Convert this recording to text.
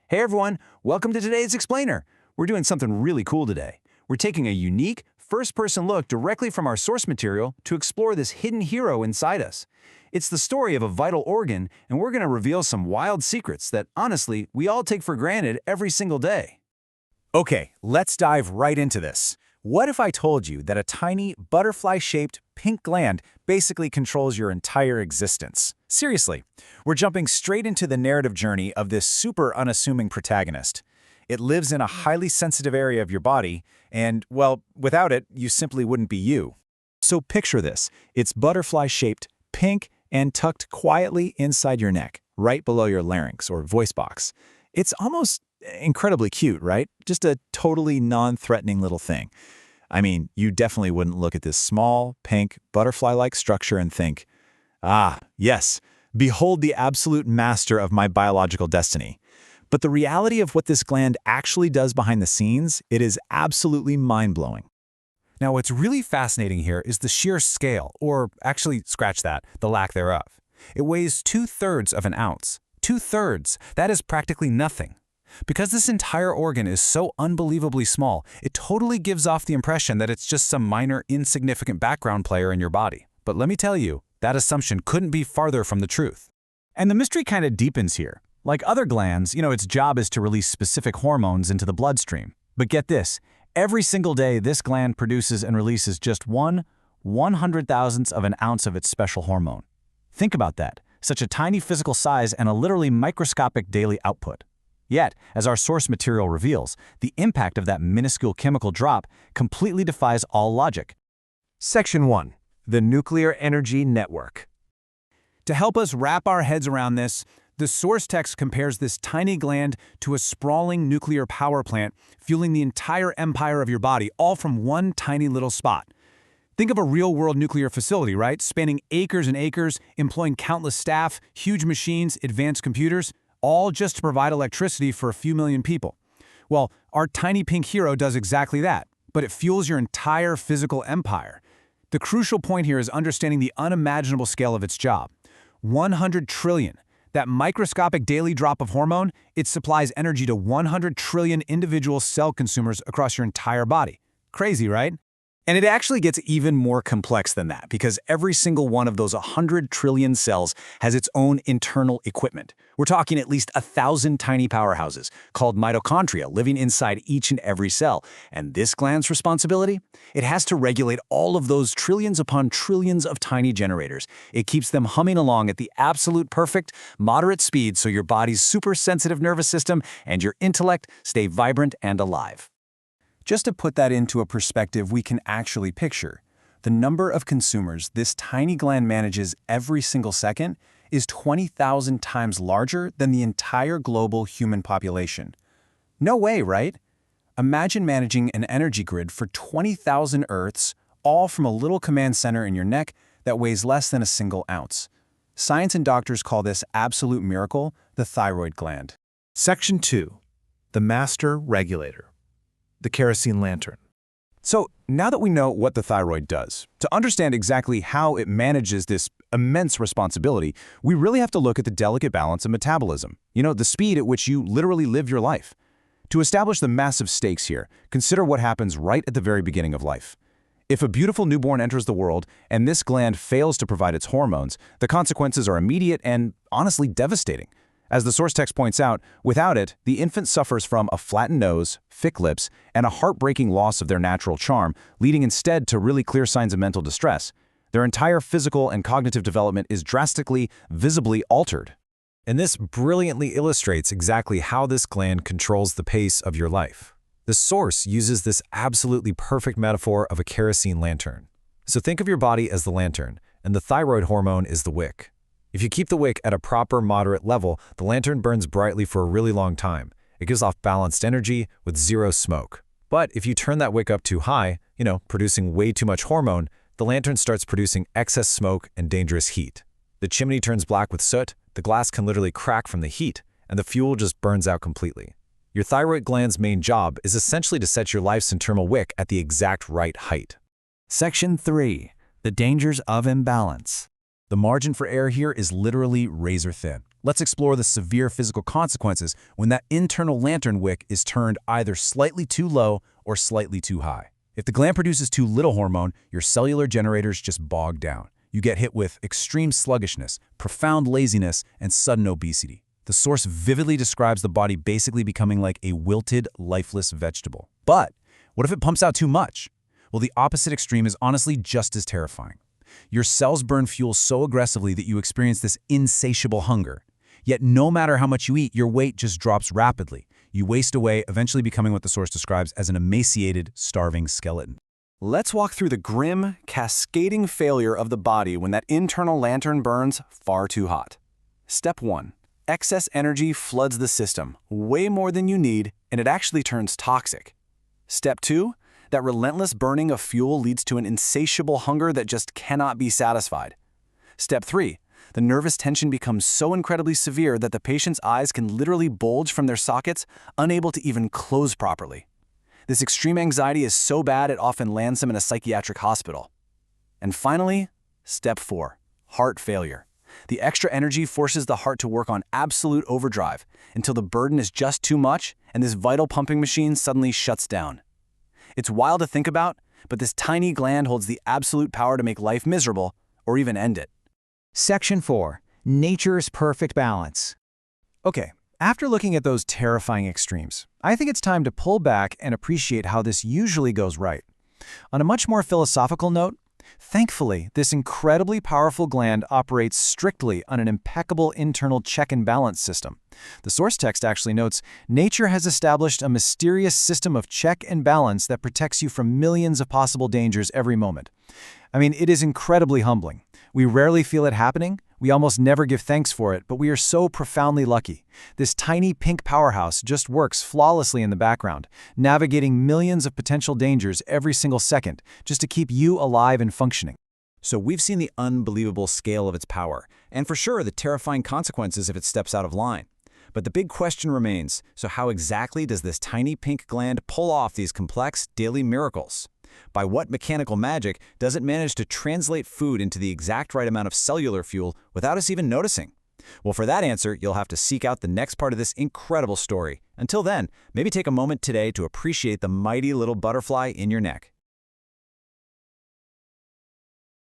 Hey everyone, welcome to today's Explainer. We're doing something really cool today. We're taking a unique, first-person look directly from our source material to explore this hidden hero inside us. It's the story of a vital organ, and we're going to reveal some wild secrets that, honestly, we all take for granted every single day. Okay, let's dive right into this. What if I told you that a tiny, butterfly-shaped pink gland basically controls your entire existence? Seriously, we're jumping straight into the narrative journey of this super unassuming protagonist. It lives in a highly sensitive area of your body, and, well, without it, you simply wouldn't be you. So picture this. It's butterfly-shaped, pink, and tucked quietly inside your neck, right below your larynx or voice box. It's almost incredibly cute, right? Just a totally non-threatening little thing. I mean, you definitely wouldn't look at this small, pink, butterfly-like structure and think, ah, yes, behold the absolute master of my biological destiny. But the reality of what this gland actually does behind the scenes, it is absolutely mind-blowing. Now, what's really fascinating here is the sheer scale, or actually, scratch that, the lack thereof. It weighs 2/3 of an ounce. 2/3, that is practically nothing. Because this entire organ is so unbelievably small, it totally gives off the impression that it's just some minor, insignificant background player in your body. But let me tell you, that assumption couldn't be farther from the truth. And the mystery kind of deepens here. Like other glands, its job is to release specific hormones into the bloodstream. But get this, every single day this gland produces and releases just 1/100,000th of an ounce of its special hormone. Think about that, such a tiny physical size and a literally microscopic daily output. Yet, as our source material reveals, the impact of that minuscule chemical drop completely defies all logic. Section 1. The Nuclear Energy Network. To help us wrap our heads around this, the source text compares this tiny gland to a sprawling nuclear power plant fueling the entire empire of your body, all from one tiny little spot. Think of a real-world nuclear facility, right? Spanning acres and acres, employing countless staff, huge machines, advanced computers, all just to provide electricity for a few million people. Well, our tiny pink hero does exactly that, but it fuels your entire physical empire. The crucial point here is understanding the unimaginable scale of its job. 100 trillion. That microscopic daily drop of hormone, it supplies energy to 100 trillion individual cell consumers across your entire body. Crazy, right? And it actually gets even more complex than that, because every single one of those 100 trillion cells has its own internal equipment. We're talking at least 1,000 tiny powerhouses, called mitochondria, living inside each and every cell. And this gland's responsibility? It has to regulate all of those trillions upon trillions of tiny generators. It keeps them humming along at the absolute perfect, moderate speed so your body's super sensitive nervous system and your intellect stay vibrant and alive. Just to put that into a perspective we can actually picture, the number of consumers this tiny gland manages every single second is 20,000 times larger than the entire global human population. No way, right? Imagine managing an energy grid for 20,000 Earths, all from a little command center in your neck that weighs less than a single ounce. Science and doctors call this absolute miracle the thyroid gland. Section 2. The Master Regulator. The kerosene lantern. So, now that we know what the thyroid does, to understand exactly how it manages this immense responsibility, we really have to look at the delicate balance of metabolism. The speed at which you literally live your life. To establish the massive stakes here, consider what happens right at the very beginning of life. If a beautiful newborn enters the world and this gland fails to provide its hormones, the consequences are immediate and, honestly, devastating. As the source text points out, without it, the infant suffers from a flattened nose, thick lips, and a heartbreaking loss of their natural charm, leading instead to really clear signs of mental distress. Their entire physical and cognitive development is drastically, visibly altered. And this brilliantly illustrates exactly how this gland controls the pace of your life. The source uses this absolutely perfect metaphor of a kerosene lantern. So think of your body as the lantern, and the thyroid hormone is the wick. If you keep the wick at a proper moderate level, the lantern burns brightly for a really long time. It gives off balanced energy with zero smoke. But if you turn that wick up too high, producing way too much hormone, the lantern starts producing excess smoke and dangerous heat. The chimney turns black with soot, the glass can literally crack from the heat, and the fuel just burns out completely. Your thyroid gland's main job is essentially to set your life's internal wick at the exact right height. Section 3. The Dangers of Imbalance. The margin for error here is literally razor thin. Let's explore the severe physical consequences when that internal lantern wick is turned either slightly too low or slightly too high. If the gland produces too little hormone, your cellular generators just bog down. You get hit with extreme sluggishness, profound laziness, and sudden obesity. The source vividly describes the body basically becoming like a wilted, lifeless vegetable. But what if it pumps out too much? Well, the opposite extreme is honestly just as terrifying. Your cells burn fuel so aggressively that you experience this insatiable hunger. Yet no matter how much you eat, your weight just drops rapidly. You waste away, eventually becoming what the source describes as an emaciated, starving skeleton. Let's walk through the grim, cascading failure of the body when that internal lantern burns far too hot. Step 1. Excess energy floods the system, way more than you need, and it actually turns toxic. Step 2. That relentless burning of fuel leads to an insatiable hunger that just cannot be satisfied. Step 3. The nervous tension becomes so incredibly severe that the patient's eyes can literally bulge from their sockets, unable to even close properly. This extreme anxiety is so bad it often lands them in a psychiatric hospital. And finally, Step 4. Heart failure. The extra energy forces the heart to work on absolute overdrive until the burden is just too much and this vital pumping machine suddenly shuts down. It's wild to think about, but this tiny gland holds the absolute power to make life miserable or even end it. Section 4. Nature's perfect balance. Okay, after looking at those terrifying extremes, I think it's time to pull back and appreciate how this usually goes right. On a much more philosophical note, thankfully, this incredibly powerful gland operates strictly on an impeccable internal check and balance system. The source text actually notes, nature has established a mysterious system of check and balance that protects you from millions of possible dangers every moment. I mean, it is incredibly humbling. We rarely feel it happening. We almost never give thanks for it, but we are so profoundly lucky. This tiny pink powerhouse just works flawlessly in the background, navigating millions of potential dangers every single second, just to keep you alive and functioning. So we've seen the unbelievable scale of its power, and for sure the terrifying consequences if it steps out of line. But the big question remains, so how exactly does this tiny pink gland pull off these complex daily miracles? By what mechanical magic does it manage to translate food into the exact right amount of cellular fuel without us even noticing? Well, for that answer, you'll have to seek out the next part of this incredible story. Until then, maybe take a moment today to appreciate the mighty little butterfly in your neck.